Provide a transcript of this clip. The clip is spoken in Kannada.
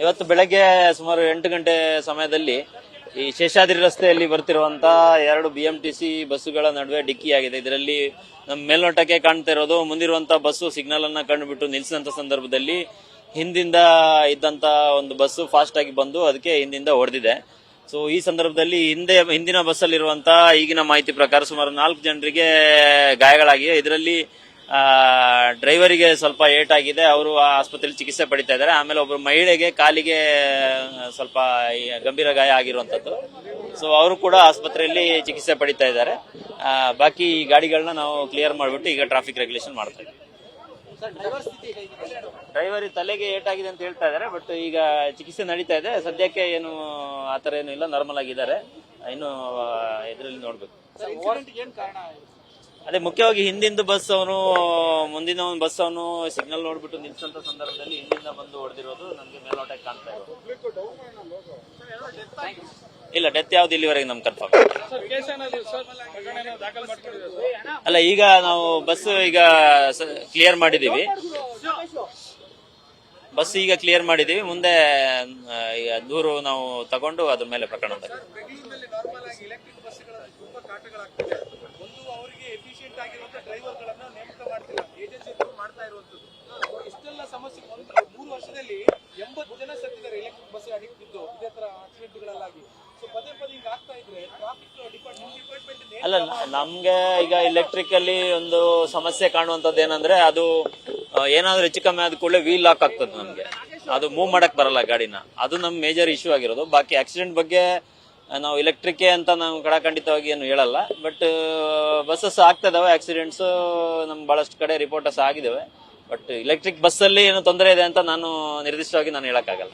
ಇವತ್ತು ಬೆಳಗ್ಗೆ ಸುಮಾರು 8 ಗಂಟೆ ಸಮಯದಲ್ಲಿ ಈ ಶೇಷಾದ್ರಿ ರಸ್ತೆಯಲ್ಲಿ ಬರ್ತಿರುವಂತ 2 BMTC ಬಸ್ಸುಗಳ ನಡುವೆ ಡಿಕ್ಕಿಯಾಗಿದೆ. ಇದರಲ್ಲಿ ನಮ್ಮ ಮೇಲ್ನೋಟಕ್ಕೆ ಕಾಣ್ತಾ ಇರೋದು ಮುಂದಿರುವಂತ ಬಸ್ಸು ಸಿಗ್ನಲ್ ಅನ್ನ ಕಂಡುಬಿಟ್ಟು ನಿಲ್ಲಿಸಿದಂತ ಸಂದರ್ಭದಲ್ಲಿ ಹಿಂದಿಂದ ಇದ್ದಂತ ಒಂದು ಬಸ್ಸು ಫಾಸ್ಟ್ ಆಗಿ ಬಂದು ಅದಕ್ಕೆ ಹಿಂದಿಂದ ಹೊಡೆದಿದೆ. ಸೊ ಈ ಸಂದರ್ಭದಲ್ಲಿ ಹಿಂದಿನ ಬಸ್ಸಲ್ಲಿರುವಂತ ಈಗಿನ ಮಾಹಿತಿ ಪ್ರಕಾರ ಸುಮಾರು 4 ಜನರಿಗೆ ಗಾಯಗಳಾಗಿವೆ. ಇದರಲ್ಲಿ ಡ್ರೈವರಿಗೆ ಸ್ವಲ್ಪ ಏಟಾಗಿದೆ, ಅವರು ಆಸ್ಪತ್ರೆಯಲ್ಲಿ ಚಿಕಿತ್ಸೆ ಪಡಿತಾ ಇದ್ದಾರೆ. ಆಮೇಲೆ ಒಬ್ಬರು ಮಹಿಳೆಗೆ ಕಾಲಿಗೆ ಸ್ವಲ್ಪ ಗಂಭೀರ ಗಾಯ ಆಗಿರುವಂತದ್ದು. ಸೊ ಅವರು ಕೂಡ ಆಸ್ಪತ್ರೆಯಲ್ಲಿ ಚಿಕಿತ್ಸೆ ಪಡಿತಾ ಇದ್ದಾರೆ. ಬಾಕಿ ಗಾಡಿಗಳನ್ನ ನಾವು ಕ್ಲಿಯರ್ ಮಾಡಿಬಿಟ್ಟು ಈಗ ಟ್ರಾಫಿಕ್ ರೆಗ್ಯುಲೇಷನ್ ಮಾಡ್ತಾ ಇದ್ದೀವಿ. ಡ್ರೈವರ್ ತಲೆಗೆ ಏಟಾಗಿದೆ ಅಂತ ಹೇಳ್ತಾ ಇದ್ದಾರೆ, ಬಟ್ ಈಗ ಚಿಕಿತ್ಸೆ ನಡೀತಾ ಇದೆ. ಸದ್ಯಕ್ಕೆ ಏನು ಆತರ ಏನು ಇಲ್ಲ, ನಾರ್ಮಲ್ ಆಗಿದ್ದಾರೆ. ಇನ್ನು ಇದರಲ್ಲಿ ನೋಡ್ಬೇಕು. ಅದೇ ಮುಖ್ಯವಾಗಿ ಹಿಂದಿಂದ ಬಸ್ ಅವನು ಮುಂದಿನ ಒಂದು ಬಸ್ ಅವನು ಸಿಗ್ನಲ್ ನೋಡ್ಬಿಟ್ಟು ನಿಲ್ಸಂತ ಸಂದರ್ಭದಲ್ಲಿ ಹಿಂದಿಂದ ಬಂದು ಹೊಡೆದಿರೋದು ನಮ್ಗೆ ಮೇಲ್ನೋಟಕ್ಕೆ ಕಾಣ್ತಾ ಇದೆ. ಇಲ್ಲ, ಡೆತ್ ಯಾವ್ದು ಇಲ್ಲಿವರೆಗೆ ನಮ್ಗೆ ಕನ್ಫರ್ಮ್ ಅಲ್ಲ. ಈಗ ನಾವು ಬಸ್ ಈಗ ಕ್ಲಿಯರ್ ಮಾಡಿದೀವಿ, ಮುಂದೆ ದೂರು ನಾವು ತಗೊಂಡು ಅದ್ರ ಮೇಲೆ ಪ್ರಕರಣ ಇಷ್ಟೆಲ್ಲ ಸಮಸ್ಯೆ 3 ವರ್ಷದಲ್ಲಿ 80 ಜನ ಸತ್ತಿದ್ದಾರೆ ಎಲೆಕ್ಟ್ರಿಕ್ ಬಸ್ ಅಡಿಕ್ಟ್ ಬಿದ್ದು ಇದೇ ತರ ಆಕ್ಸಿಡೆಂಟ್ಗಳಾಗಿ. ಸೊ ಪದೇ ಹಿಂಗ ಆಗ್ತಾ ಇದ್ರೆ ಟ್ರಾಫಿಕ್ ಡಿಪಾರ್ಟ್ಮೆಂಟ್ ಅಲ್ಲ, ನಮ್ಗೆ ಈಗ ಎಲೆಕ್ಟ್ರಿಕ್ ಅಲ್ಲಿ ಒಂದು ಸಮಸ್ಯೆ ಕಾಣುವಂತದ್ದು ಏನಂದ್ರೆ ಅದು ಏನಾದ್ರೂ ಹೆಚ್ಚು ಕಮ್ಮಿ ಆದ ಕೂಡಲೇ ವೀಲ್ ಲಾಕ್ ಆಗ್ತದೆ. ನಮ್ಗೆ ಅದು ಮೂವ್ ಮಾಡಕ್ ಬರಲ್ಲ ಗಾಡಿನ. ಅದು ನಮ್ ಮೇಜರ್ ಇಶ್ಯೂ ಆಗಿರೋದು. ಬಾಕಿ ಆಕ್ಸಿಡೆಂಟ್ ಬಗ್ಗೆ ನಾವು ಎಲೆಕ್ಟ್ರಿಕ್ ಅಂತ ನಾವು ಖಂಡಿತವಾಗಿ ಏನು ಹೇಳಲ್ಲ. ಬಟ್ ಬಸ್ಸಸ್ ಆಗ್ತಾ ಇದಾವೆ ಆಕ್ಸಿಡೆಂಟ್ಸ್, ನಮ್ ಬಹಳಷ್ಟು ಕಡೆ ರಿಪೋರ್ಟರ್ಸ್ ಆಗಿದಾವೆ. ಬಟ್ ಎಲೆಕ್ಟ್ರಿಕ್ ಬಸ್ ಅಲ್ಲಿ ಏನು ತೊಂದರೆ ಇದೆ ಅಂತ ನಾನು ನಿರ್ದಿಷ್ಟವಾಗಿ ಹೇಳಕ್ಕಾಗಲ್ಲ.